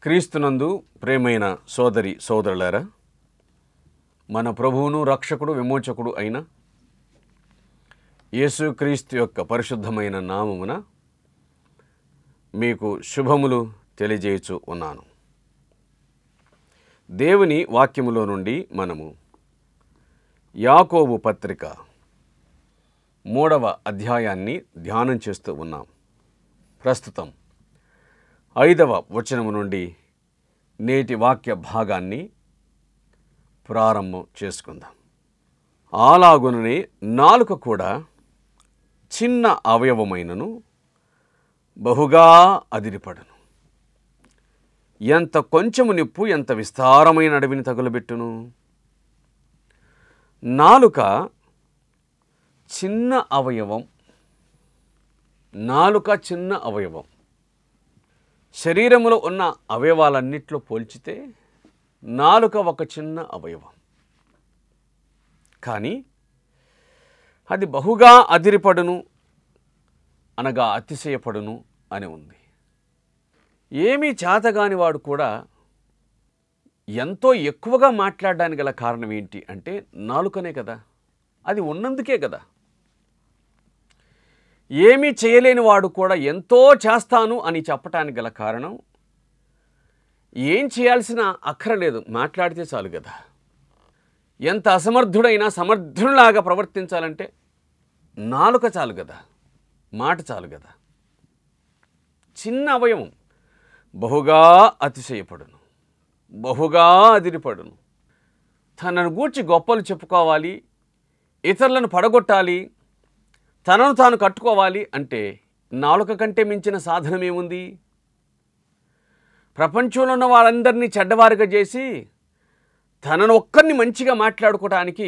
క్రీస్తునందు ప్రేమైన సోదరి సోదరులారా, మన ప్రభువును రక్షకుడు విమోచకుడు అయిన యేసుక్రీస్తు యొక్క పరిశుద్ధమైన నామమున మీకు శుభములు తెలియజేయచ్చు ఉన్నాను. దేవుని వాక్యములో నుండి మనము యాకోబు పత్రిక 3వ అధ్యాయాన్ని ధ్యానం చేస్తూ ఉన్నాం. ప్రస్తుతం 5వ వచనము నుండి నేటి వాక్య భాగాన్ని ప్రారంభం చేసుకుందాం. అలాగుననే నాలుక కూడా చిన్న అవయవమైనను బహుగా అదిరిపడును. ఎంత కొంచెము నిప్పు ఎంత విస్తారమైన అడవిని తగులబెట్టును. నాలుక చిన్న అవయవం. నాలుక చిన్న అవయవం. శరీరములో ఉన్న అవయవాలన్నిట్లో పోల్చితే నాలుక ఒక చిన్న అవయవం. కానీ అది బహుగా అదిరిపడును అనగా అతిశయపడును అని ఉంది. ఏమీ చేతగాని వాడు కూడా ఎంతో ఎక్కువగా మాట్లాడడానికి గల కారణం ఏంటి అంటే నాలుకనే కదా, అది ఉన్నందుకే కదా. ఏమీ చేయలేని వాడు కూడా ఎంతో చేస్తాను అని చెప్పటానికి గల కారణం ఏం చేయాల్సిన అక్కరలేదు, మాట్లాడితే చాలు కదా. ఎంత అసమర్థుడైనా సమర్థునిలాగా ప్రవర్తించాలంటే నాలుక చాలు కదా, మాట చాలు కదా. చిన్న అవయవం బహుగా అతిశయపడును, బహుగా అదిరిపడును. తనను గూర్చి గొప్పలు చెప్పుకోవాలి, ఇతరులను పడగొట్టాలి, తనను తాను కట్టుకోవాలి అంటే నాలుక కంటే మించిన సాధనం ఏముంది? ప్రపంచంలో ఉన్న వాళ్ళందరినీ చెడ్డవారుగా చేసి తనను ఒక్కరిని మంచిగా మాట్లాడుకోవటానికి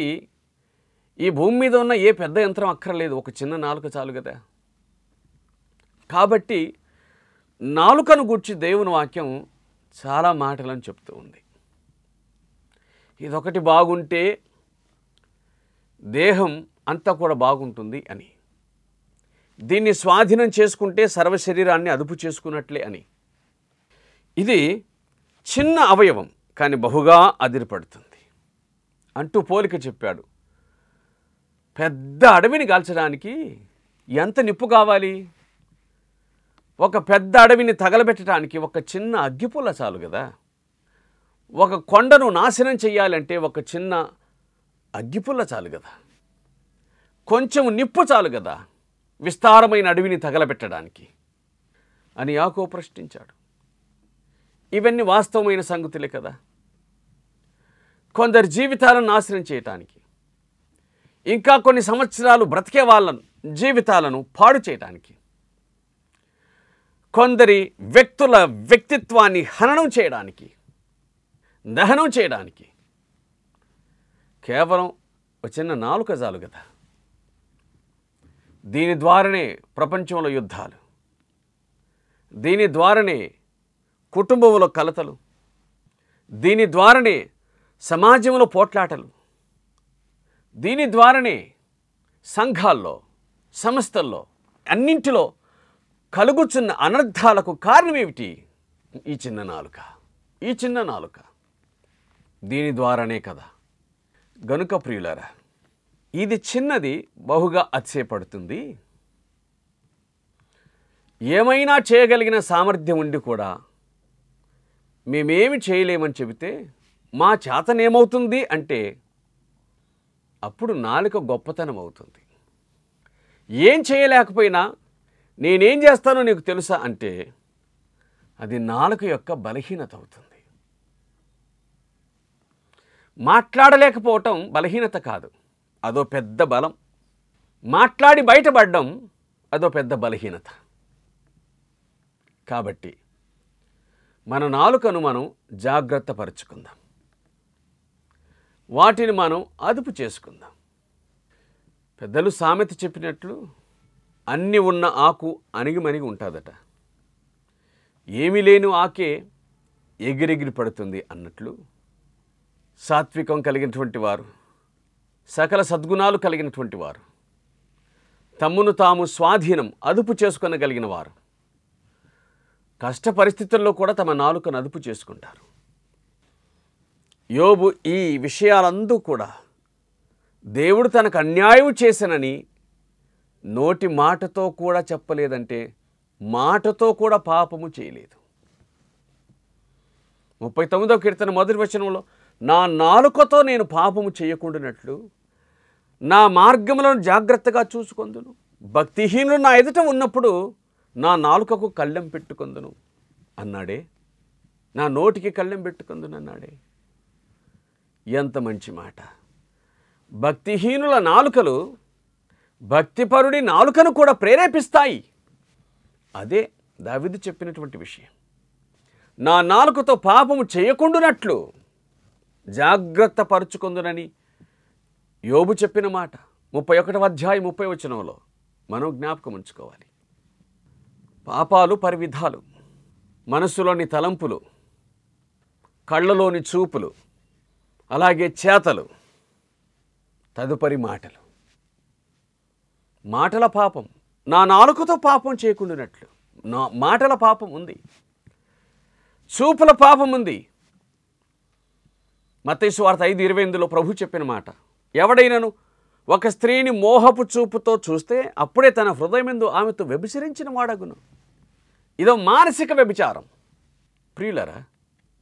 ఈ భూమి మీద ఉన్న ఏ పెద్ద యంత్రం అక్కర్లేదు, ఒక చిన్న నాలుక చాలు కదా. కాబట్టి నాలుకను గూర్చి దేవుని వాక్యం చాలా మాటలను చెప్తూ ఉంది. ఇదొకటి బాగుంటే దేహం అంతా కూడా బాగుంటుంది అని, దీన్ని స్వాధీనం చేసుకుంటే సర్వ శరీరాన్ని అదుపు చేసుకున్నట్లే అని. ఇది చిన్న అవయవం కానీ బహుగా అదిరిపడుతుంది అంటూ పోలిక చెప్పాడు. పెద్ద అడవిని కాల్చడానికి ఎంత నిప్పు కావాలి? ఒక పెద్ద అడవిని తగలబెట్టడానికి ఒక చిన్న అగ్గిపుల్ల చాలు కదా. ఒక కొండను నాశనం చేయాలంటే ఒక చిన్న అగ్గిపుల్ల చాలు కదా. కొంచెం నిప్పు చాలు కదా విస్తారమైన అడవిని తగలబెట్టడానికి అని యాకోబు ప్రశ్నించాడు. ఇవన్నీ వాస్తవమైన సంగతులే కదా. కొందరి జీవితాలను నాశనం చేయటానికి, ఇంకా కొన్ని సంవత్సరాలు బ్రతికే వాళ్ళ జీవితాలను పాడు చేయటానికి, కొందరి వ్యక్తుల వ్యక్తిత్వాన్ని హననం చేయడానికి, దహనం చేయడానికి కేవలం ఒక చిన్న నాలుక చాలు కదా. దీని ద్వారానే ప్రపంచంలో యుద్ధాలు, దీని ద్వారానే కుటుంబంలో కలతలు, దీని ద్వారానే సమాజంలో పోట్లాటలు, దీని ద్వారానే సంఘాల్లో సంస్థల్లో అన్నింటిలో కలుగుచున్న అనర్థాలకు కారణం ఏమిటి? ఈ చిన్న నాలుక. ఈ చిన్న నాలుక దీని ద్వారానే కదా. గనుక ప్రియులారా, ఇది చిన్నది బహుగా అతిశయపడుతుంది. ఏమైనా చేయగలిగిన సామర్థ్యం ఉండి కూడా మేమేమి చేయలేమని చెబితే మా చేతనేమవుతుంది అంటే అప్పుడు నాలుక గొప్పతనం అవుతుంది. ఏం చేయలేకపోయినా నేనేం చేస్తానో నీకు తెలుసా అంటే అది నాలుక యొక్క బలహీనత అవుతుంది. మాట్లాడలేకపోవటం బలహీనత కాదు, అదో పెద్ద బలం. మాట్లాడి బయటపడడం అదో పెద్ద బలహీనత. కాబట్టి మన నాలుకను మనం జాగ్రత్త పరుచుకుందాం, వాటిని మనం అదుపు చేసుకుందాం. పెద్దలు సామెత చెప్పినట్లు అన్ని ఉన్న ఆకు అణిగిమణిగి ఉంటుందట, ఏమీ లేని ఆకే ఎగిరెగిరి పడుతుంది అన్నట్లు సాత్వికం కలిగినటువంటి వారు, సకల సద్గుణాలు కలిగినటువంటి వారు, తమ్మును తాము స్వాధీనం అదుపు చేసుకొనగలిగిన వారు కష్ట పరిస్థితుల్లో కూడా తమ నాలుకను అదుపు చేసుకుంటారు. యోబు ఈ విషయాలందు కూడా దేవుడు తనకు అన్యాయం చేశానని నోటి మాటతో కూడా చెప్పలేదంటే మాటతో కూడా పాపము చేయలేదు. 39వ కీర్తన మొదటి వచనంలో, నా నాలుకతో నేను పాపము చేయకుండానట్లు నా మార్గములను జాగ్రత్తగా చూసుకొందును. భక్తిహీనులు నా ఎదుట ఉన్నప్పుడు నా నాలుకకు కళ్ళెం పెట్టుకొందును అన్నాడే. నా నోటికి కళ్ళెం పెట్టుకొందును అన్నాడే. ఎంత మంచి మాట. భక్తిహీనుల నాలుకలు భక్తిపరుడి నాలుకను కూడా ప్రేరేపిస్తాయి. అదే దావీదు చెప్పినటువంటి విషయం. నా నాలుకతో పాపము చేయకుండానట్లు జాగ్రత్త పరుచుకొందునని యోబు చెప్పిన మాట 31వ అధ్యాయం 30వ వచనంలో మనం జ్ఞాపకం ఉంచుకోవాలి. పాపాలు పరివిధాలు, మనస్సులోని తలంపులు, కళ్ళలోని చూపులు, అలాగే చేతలు, తదుపరి మాటలు. మాటల పాపం, నా నాలుకతో పాపం చేయకుండానట్లు నా మాటల పాపం ఉంది, చూపుల పాపం ఉంది. మత్తయి సువార్త 5:28లో ప్రభు చెప్పిన మాట, ఎవడైనను ఒక స్త్రీని మోహపు చూపుతో చూస్తే అప్పుడే తన హృదయమందు ఆమెతో వ్యభిచరించిన వాడగును. ఇదో మానసిక వ్యభిచారం. ప్రియులరా,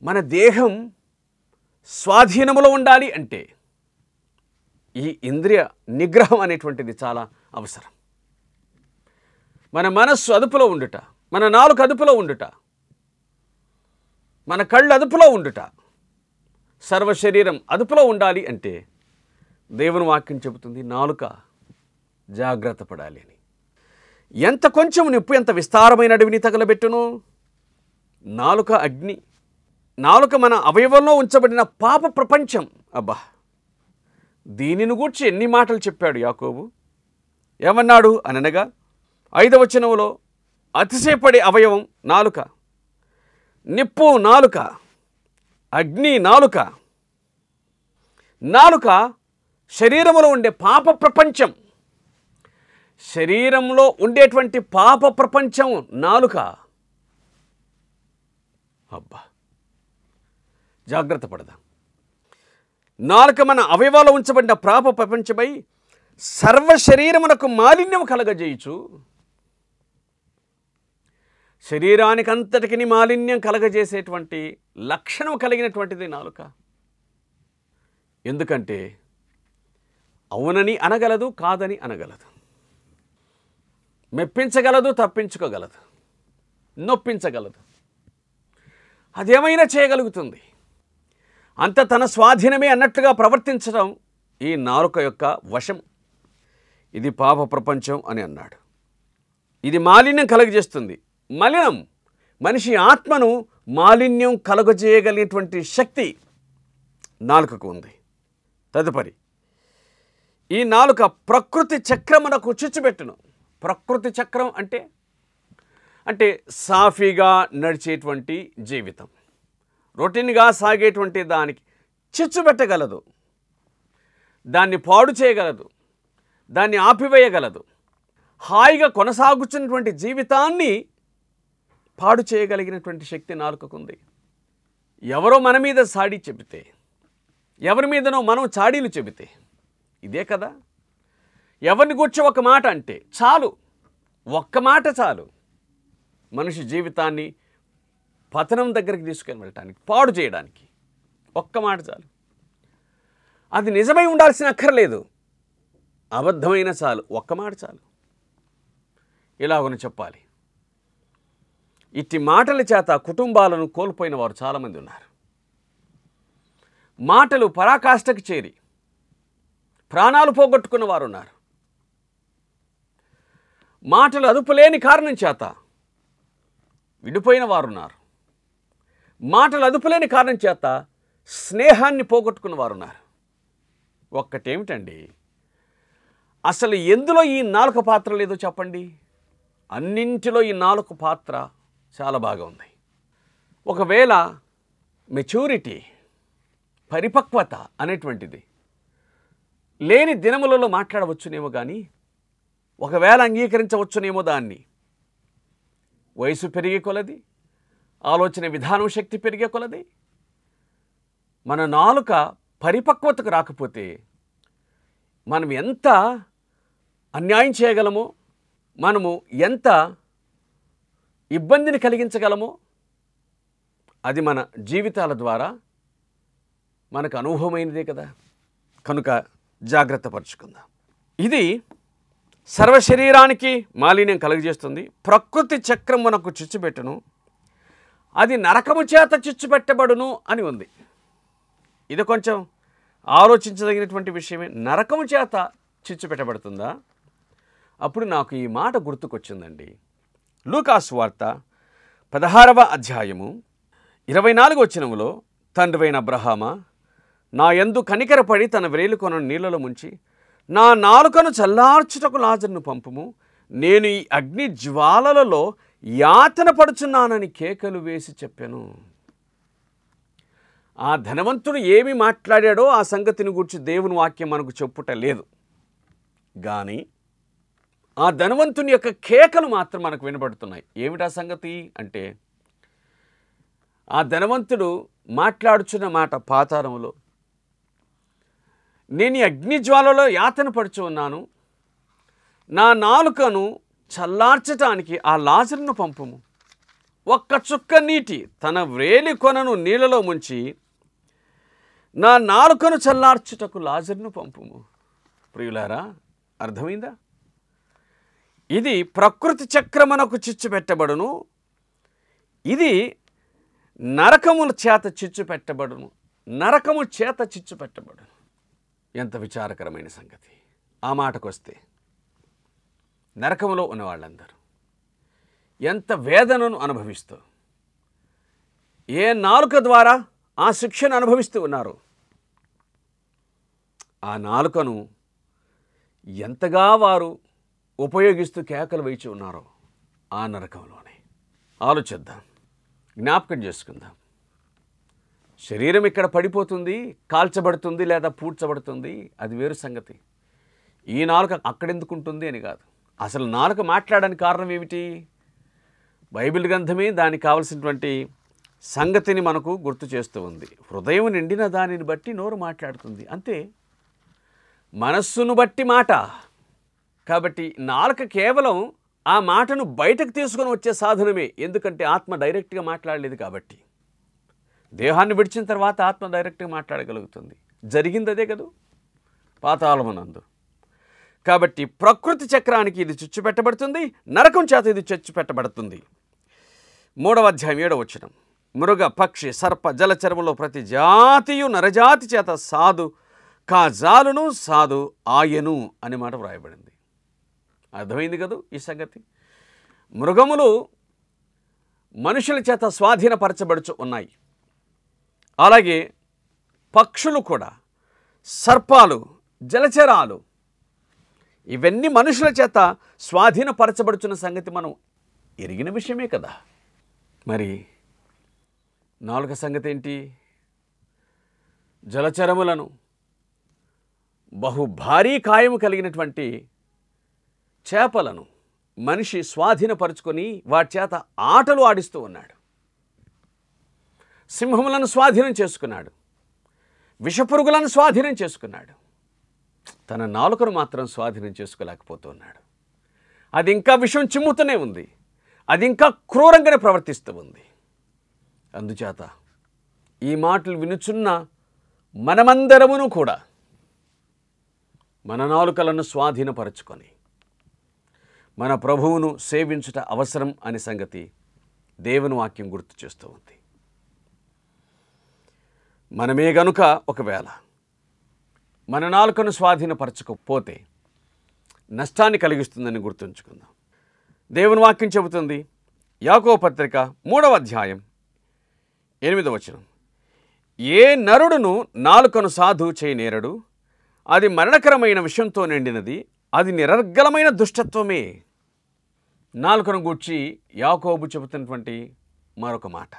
మన దేహం స్వాధీనములో ఉండాలి అంటే ఈ ఇంద్రియ నిగ్రహం అనేటువంటిది చాలా అవసరం. మన మనస్సు అదుపులో ఉండుట, మన నాలుక అదుపులో ఉండుట, మన కళ్ళు అదుపులో ఉండుట, సర్వ శరీరం అదుపులో ఉండాలి అంటే దేవుని వాక్యం చెబుతుంది నాలుక జాగ్రత్త పడాలి అని. ఎంత కొంచెం నిప్పు ఎంత విస్తారమైన అడవిని తగలబెట్టును. నాలుక అగ్ని. నాలుక మన అవయవంలో ఉంచబడిన పాప ప్రపంచం. అబ్బా, దీనిని గూర్చి ఎన్ని మాటలు చెప్పాడు యాకోబు. ఏమన్నాడు అనగా 5వ వచనంలో, అతిశయపడే అవయవం నాలుక, నిప్పు నాలుక, అగ్ని నాలుక. నాలుక శరీరంలో ఉండే పాప ప్రపంచం. శరీరంలో ఉండేటువంటి పాప ప్రపంచం నాలుక. అబ్బా, జాగ్రత్త పడదాం. నాలుక మన అవయవాలో ఉంచబడిన పాప ప్రపంచమై సర్వ శరీరమునకు మాలిన్యం కలగజేయచ్చు. శరీరానికి అంతటికి మాలిన్యం కలగజేసేటువంటి లక్షణం కలిగినటువంటిది నాలుక. ఎందుకంటే అవునని అనగలదు, కాదని అనగలదు, మెప్పించగలదు, తప్పించుకోగలదు, నొప్పించగలదు, అదేమైనా చేయగలుగుతుంది. అంత తన స్వాధీనమే అన్నట్లుగా ప్రవర్తించడం ఈ నాలుక యొక్క వశం. ఇది పాప ప్రపంచం అని అన్నాడు. ఇది మాలిన్యం కలుగజేస్తుంది. మలినం మనిషి ఆత్మను మాలిన్యం కలుగజేయగలిగినటువంటి శక్తి నాలుకకు ఉంది. తదుపరి, ఈ నాలుక ప్రకృతి చక్రమునకు చిచ్చుపెట్టును. ప్రకృతి చక్రం అంటే సాఫీగా నడిచేటువంటి జీవితం, రొటీన్గా సాగేటువంటి దానికి చిచ్చు పెట్టగలదు, దాన్ని పాడు చేయగలదు, దాన్ని ఆపివేయగలదు. హాయిగా కొనసాగుతున్నటువంటి జీవితాన్ని పాడు చేయగలిగినటువంటి శక్తి నాలుకకుంది. ఎవరో మన మీద సాడి చెబితే, ఎవరి మీదనో మనం చాడీలు చెబితే, ఇదే కదా, ఎవరిని కూర్చో ఒక మాట అంటే చాలు, ఒక్క మాట చాలు మనిషి జీవితాన్ని పతనం దగ్గరికి తీసుకొని వెళ్ళటానికి, పాడు చేయడానికి. ఒక్క మాట చాలు. అది నిజమై ఉండాల్సిన అక్కర్లేదు, అబద్ధమైన చాలు, ఒక్క మాట చాలు. ఇలాగని చెప్పాలి. ఇట్టి మాటల చేత కుటుంబాలను కోల్పోయిన వారు చాలామంది ఉన్నారు. మాటలు పరాకాష్ఠకు చేరి ప్రాణాలు పోగొట్టుకున్న వారు ఉన్నారు. మాటలు అదుపులేని కారణం చేత విడిపోయిన వారు ఉన్నారు. మాటలు అదుపులేని కారణం చేత స్నేహాన్ని పోగొట్టుకున్న వారు ఉన్నారు. ఒక్కటేమిటండి, అసలు ఎందులో ఈ నాలుక పాత్ర లేదో చెప్పండి. అన్నింటిలో ఈ నాలుక పాత్ర చాలా బాగా ఉంది. ఒకవేళ మెచ్యూరిటీ, పరిపక్వత అనేటువంటిది లేని దినములలో మాట్లాడవచ్చునేమో, కానీ ఒకవేళ అంగీకరించవచ్చునేమో దాన్ని. వయసు పెరిగే కొలది, ఆలోచన విధానం శక్తి పెరిగే కొలది మన నాలుక పరిపక్వతకు రాకపోతే మనం ఎంత అన్యాయం చేయగలమో, మనము ఎంత ఇబ్బందిని కలిగించగలమో అది మన జీవితాల ద్వారా మనకు అనుభవమైనదే కదా. కనుక జాగ్రత్త పరుచుకుందాం. ఇది సర్వశరీరానికి మాలిన్యం కలుగజేస్తుంది. ప్రకృతి చక్రం మనకు చిచ్చుపెట్టును, అది నరకము చేత చిచ్చుపెట్టబడును అని ఉంది. ఇది కొంచెం ఆలోచించదగినటువంటి విషయమే. నరకము చేత చిచ్చుపెట్టబడుతుందా? అప్పుడు నాకు ఈ మాట గుర్తుకొచ్చిందండి. లూకాసు వార్త 16వ అధ్యాయము 24వ వచనములో, తండ్రివైన అబ్రహామా, నా యందు కనికరపడి తన వ్రేలుకొనను నీళ్లలో ముంచి నా నాలుకను చల్లార్చుటకు లాజరును పంపుము, నేను ఈ అగ్ని జ్వాలలలో యాతన పడుచున్నానని కేకలు వేసి చెప్పాను. ఆ ధనవంతుడు ఏమి మాట్లాడాడో ఆ సంగతిని గురించి దేవుని వాక్యం మనకు చెప్పుట లేదు. కానీ ఆ ధనవంతుని యొక్క కేకలు మాత్రం మనకు వినబడుతున్నాయి. ఏమిటా సంగతి అంటే, ఆ ధనవంతుడు మాట్లాడుచున్న మాట పాతాళములో, నేను ఈ అగ్నిజ్వాలలో యాతన పడుచు ఉన్నాను, నా నాలుకను చల్లార్చటానికి ఆ లాజరును పంపుము, ఒక్క చుక్క నీటి తన వ్రేలి కొనను నీళ్ళలో ముంచి నా నాలుకను చల్లార్చుటకు లాజరును పంపుము. ప్రియులారా, అర్థమైందా? ఇది ప్రకృతి చక్రమునకు చిచ్చు పెట్టబడును, ఇది నరకముల చేత చిచ్చు పెట్టబడును, నరకము చేత చిచ్చు పెట్టబడును. ఎంత విచారకరమైన సంగతి. ఆ మాటకు వస్తే నరకములో ఉన్న వాళ్ళందరూ ఎంత వేదనను అనుభవిస్తూ, ఏ నాలుక ద్వారా ఆ శిక్షను అనుభవిస్తూ ఉన్నారు, ఆ నాలుకను ఎంతగా వారు ఉపయోగిస్తూ కేకలు వేచి ఉన్నారో ఆ నరకంలోనే. ఆలోచిద్దాం, జ్ఞాపకం చేసుకుందాం. శరీరం ఇక్కడ పడిపోతుంది, కాల్చబడుతుంది లేదా పూడ్చబడుతుంది, అది వేరు సంగతి. ఈ నాలుక అక్కడెందుకుంటుంది అని కాదు. అసలు నాలుక మాట్లాడడానికి కారణం ఏమిటి? బైబిల్ గ్రంథమే దానికి కావలసినటువంటి సంగతిని మనకు గుర్తు చేస్తూ ఉంది. హృదయం నిండిన దానిని బట్టి నోరు మాట్లాడుతుంది, అంతే. మనస్సును బట్టి మాట. కాబట్టి నాలుక కేవలం ఆ మాటను బయటకు తీసుకొని వచ్చే సాధనమే. ఎందుకంటే ఆత్మ డైరెక్ట్గా మాట్లాడలేదు కాబట్టి. దేహాన్ని విడిచిన తర్వాత ఆత్మ డైరెక్ట్గా మాట్లాడగలుగుతుంది. జరిగింది అదే కదా పాతాళమునందు. కాబట్టి ప్రకృతి చక్రానికి ఇది చిచ్చు పెట్టబడుతుంది, నరకం చేత ఇది చిచ్చు పెట్టబడుతుంది. 3వ అధ్యాయం 7వ వచనం, మృగ పక్షి సర్ప జలచరములో ప్రతి జాతియు నరజాతి చేత సాధు కాజాలును సాధు ఆయను అనే మాట వ్రాయబడింది. అర్థమైంది కదూ ఈ సంగతి. మృగములు మనుషుల చేత స్వాధీనపరచబడుచు ఉన్నాయి. అలాగే పక్షులు కూడా, సర్పాలు, జలచరాలు, ఇవన్నీ మనుషుల చేత స్వాధీనపరచబడుచున్న సంగతి మనం ఎరిగిన విషయమే కదా. మరి నాలుక సంగతి ఏంటి? జలచరములను, బహు భారీ కాయము కలిగినటువంటి చేపలను మనిషి స్వాధీనపరుచుకొని వాటి చేత ఆటలు ఆడిస్తూ ఉన్నాడు. సింహములను స్వాధీనం చేసుకున్నాడు, విషపురుగులను స్వాధీనం చేసుకున్నాడు. తన నాలుకను మాత్రం స్వాధీనం చేసుకోలేకపోతున్నాడు. అది ఇంకా విషం చిమ్ముతూనే ఉంది, అది ఇంకా క్రూరంగానే ప్రవర్తిస్తూ ఉంది. అందుచేత ఈ మాటలు వినుచున్న మనమందరమును కూడా మన నాలుకలను స్వాధీనపరచుకొని మన ప్రభువును సేవించుట అవసరం అనే సంగతి దేవుని వాక్యం గుర్తు చేస్తూ ఉంది. మనమే గనుక ఒకవేళ మన నాలుకను స్వాధీనపరచకపోతే నష్టాన్ని కలిగిస్తుందని గుర్తుంచుకుందాం. దేవుని వాక్యం చెబుతుంది, యాకోబు పత్రిక 3వ అధ్యాయం 8వ వచనం, ఏ నరుడును నాలుకను సాధువు చేయనేరడు, అది మరణకరమైన విషయంతో నిండినది, అది నిరర్గళమైన దుష్టత్వమే. నాలుకను గూర్చి యాకోబు చెబుతున్నటువంటి మరొక మాట,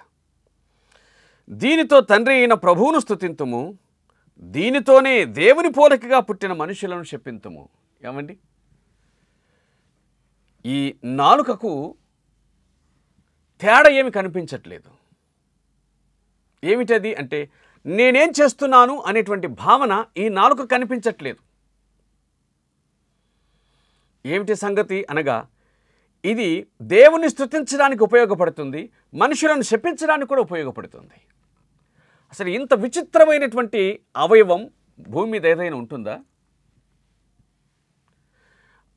దీనితో తండ్రి అయిన ప్రభువును స్తుతింతుము, దీనితోనే దేవుని పోలికగా పుట్టిన మనుషులను శపింతుము. ఏమండి, ఈ నాలుకకు తేడా ఏమి కనిపించట్లేదు. ఏమిటది అంటే నేనేం చేస్తున్నాను అనేటువంటి భావన ఈ నాలుక కనిపించట్లేదు. ఏమిటి సంగతి అనగా ఇది దేవుని స్తుతించడానికి ఉపయోగపడుతుంది, మనుషులను శపించడానికి కూడా ఉపయోగపడుతుంది. అసలు ఇంత విచిత్రమైనటువంటి అవయవం భూమి మీద ఏదైనా ఉంటుందా?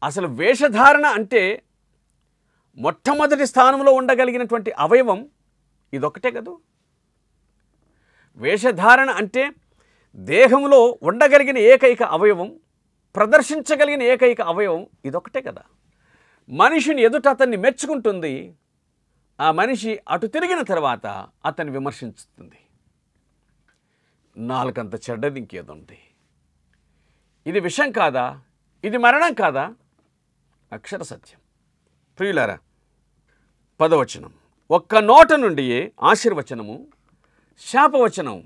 అసలు వేషధారణ అంటే మొట్టమొదటి స్థానంలో ఉండగలిగినటువంటి అవయవం ఇదొక్కటే కదూ. వేషధారణ అంటే దేహంలో ఉండగలిగిన ఏకైక అవయవం, ప్రదర్శించగలిగిన ఏకైక అవయవం ఇదొక్కటే కదా. మనిషిని ఎదుట అతన్ని మెచ్చుకుంటుంది, ఆ మనిషి అటు తిరిగిన తర్వాత అతన్ని విమర్శిస్తుంది. నాలుకంత చెడ్డది ఇంకేదుంది? ఇది విషం కాదా? ఇది మరణం కాదా? అక్షర సత్యం. ప్రియులారా, 10వ వచనం, ఒక్క నోట నుండి ఆశీర్వచనము శాపవచనం.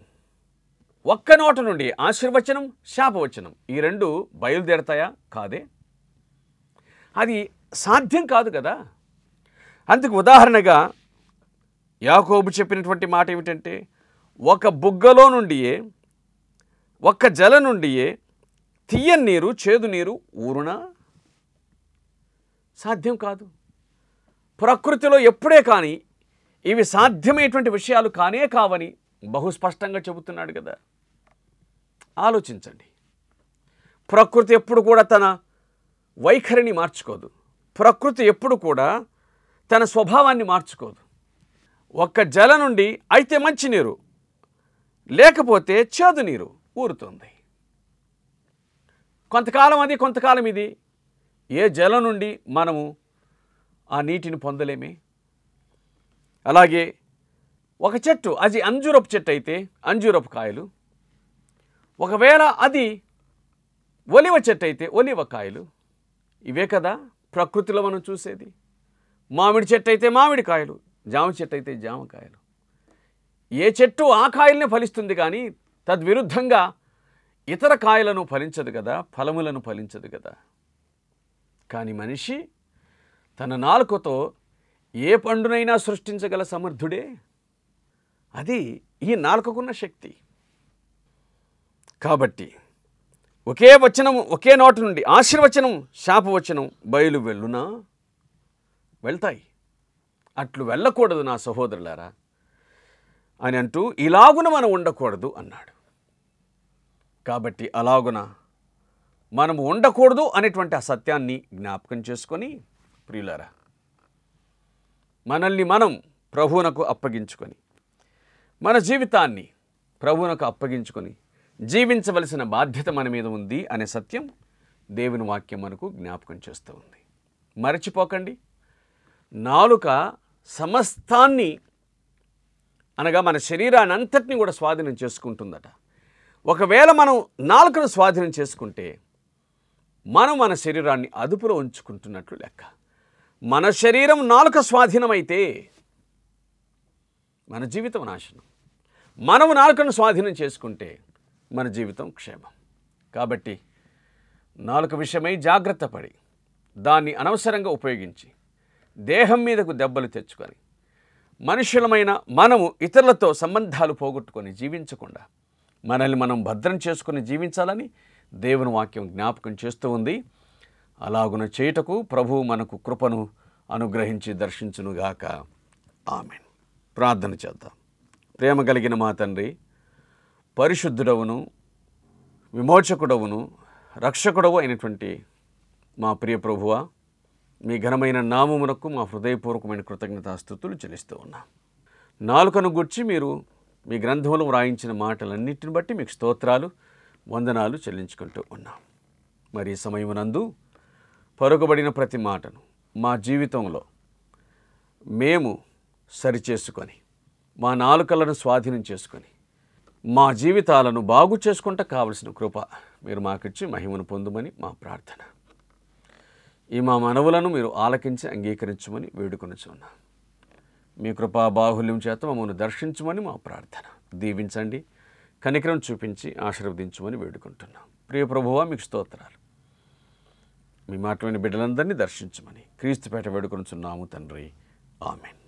ఒక్క నోట నుండి ఆశీర్వచనం శాపవచనం, ఈ రెండు బయలుదేరతాయా? కాదే. అది సాధ్యం కాదు కదా. అందుకు ఉదాహరణగా యాకోబు చెప్పినటువంటి మాట ఏమిటంటే, ఒక బుగ్గలో నుండియే, ఒక్క జల నుండియే తీయని నీరు చేదు నీరు ఊరునా? సాధ్యం కాదు. ప్రకృతిలో ఎప్పుడే కానీ ఇవి సాధ్యమైనటువంటి విషయాలు కానే కావని బహుస్పష్టంగా చెబుతున్నాడు కదా. ఆలోచించండి. ప్రకృతి ఎప్పుడు కూడా తన వైఖరిని మార్చుకోదు. ప్రకృతి ఎప్పుడు కూడా తన స్వభావాన్ని మార్చుకోదు. ఒక్క జల నుండి అయితే మంచినీరు, లేకపోతే చేదు నీరు ఊరుతుంది. కొంతకాలం అది, కొంతకాలం ఇది. ఏ జలం నుండి మనము ఆ నీటిని పొందలేమే. అలాగే ఒక చెట్టు, అది అంజూరపు చెట్టు అయితే అంజూరపు కాయలు, ఒకవేళ అది ఒలివ చెట్టు అయితే ఒలివ కాయలు. ఇవే కదా ప్రకృతిలో మనం చూసేది. మామిడి చెట్టు అయితే మామిడి కాయలు, జామ చెట్టు అయితే జామకాయలు. ఏ చెట్టు ఆ కాయలనే ఫలిస్తుంది కానీ తద్విరుద్ధంగా ఇతర కాయలను ఫలించదు కదా, ఫలములను ఫలించదు కదా. కానీ మనిషి తన నాలుకతో ఏ పండునైనా సృష్టించగల సమర్థుడే. అది ఈ నాలుకకున్న శక్తి. కాబట్టి ఒకే వచనం, ఒకే నోటి నుండి ఆశీర్వచనం శాపవచనం బయలు వెళ్ళునా? వెళ్తాయి. అట్లు వెళ్ళకూడదు నా సహోదరులారా అని అంటూ ఇలాగున మనం ఉండకూడదు అన్నాడు. కాబట్టి అలాగున మనము ఉండకూడదు అనేటువంటి ఆ సత్యాన్ని జ్ఞాపకం చేసుకొని, ప్రియులారా, మనల్ని మనం ప్రభువునకు అప్పగించుకొని, మన జీవితాన్ని ప్రభువునకు అప్పగించుకొని జీవించవలసిన బాధ్యత మన మీద ఉంది అనే సత్యం దేవుని వాక్యం మనకు జ్ఞాపకం చేస్తూ ఉంది. మరచిపోకండి, నాలుక సమస్తాన్ని అనగా మన శరీరాన్ని అంతటిని కూడా స్వాధీనం చేసుకుంటుందట. ఒకవేళ మనం నాలుకను స్వాధీనం చేసుకుంటే మనం మన శరీరాన్ని అదుపులో ఉంచుకుంటున్నట్లు లెక్క. మన శరీరం నాలుక స్వాధీనమైతే మన జీవితం నాశనం. మనము నాలుకను స్వాధీనం చేసుకుంటే మన జీవితం క్షేమం. కాబట్టి నాలుక విషయమై జాగ్రత్త పడి దాన్ని అనవసరంగా ఉపయోగించి దేహం మీదకు దెబ్బలు తెచ్చుకొని మనుషులమైన మనము ఇతరులతో సంబంధాలు పోగొట్టుకొని జీవించకుండా మనల్ని మనం భద్రం చేసుకొని జీవించాలని దేవుని వాక్యం జ్ఞాపకం చేస్తూ ఉంది. అలాగున చేయుటకు ప్రభువు మనకు కృపను అనుగ్రహించి దర్శించునుగాక. ఆమేన్. ప్రార్థన చేద్దాం. ప్రేమ కలిగిన మా తండ్రి, పరిశుద్ధుడవును విమోచకుడవును రక్షకుడవు అయినటువంటి మా ప్రియ ప్రభువా, మీ ఘనమైన నామమునకు మా హృదయపూర్వకమైన కృతజ్ఞతాస్తుతులు చెల్లిస్తూ ఉన్నాం. నాలుకను గుర్చి మీరు మీ గ్రంథంలో వ్రాయించిన మాటలన్నిటిని బట్టి మీకు స్తోత్రాలు వందనాలు చెల్లించుకుంటూ ఉన్నాం. మరి ఈ సమయమునందు పలుకబడిన ప్రతి మాటను మా జీవితంలో మేము సరిచేసుకొని మా నాలుకలను స్వాధీనం చేసుకొని మా జీవితాలను బాగు చేసుకుంటూ కావలసిన కృప మీరు మాకిచ్చి మహిమను పొందుమని మా ప్రార్థన. ఈ మా మనవులను మీరు ఆలకించి అంగీకరించమని వేడుకొనుచున్నాం. మీ కృపా బాహుల్యం చేత మమ్మల్ని దర్శించమని మా ప్రార్థన. దీవించండి, కనికరం చూపించి ఆశీర్వదించమని వేడుకుంటున్నాం. ప్రియ ప్రభువా, మీకు స్తోత్రాలు. మీ మాటలోని బిడ్డలందరినీ దర్శించమని క్రీస్తుపేట వేడుకొనుచున్నాము తండ్రి. ఆమేన్.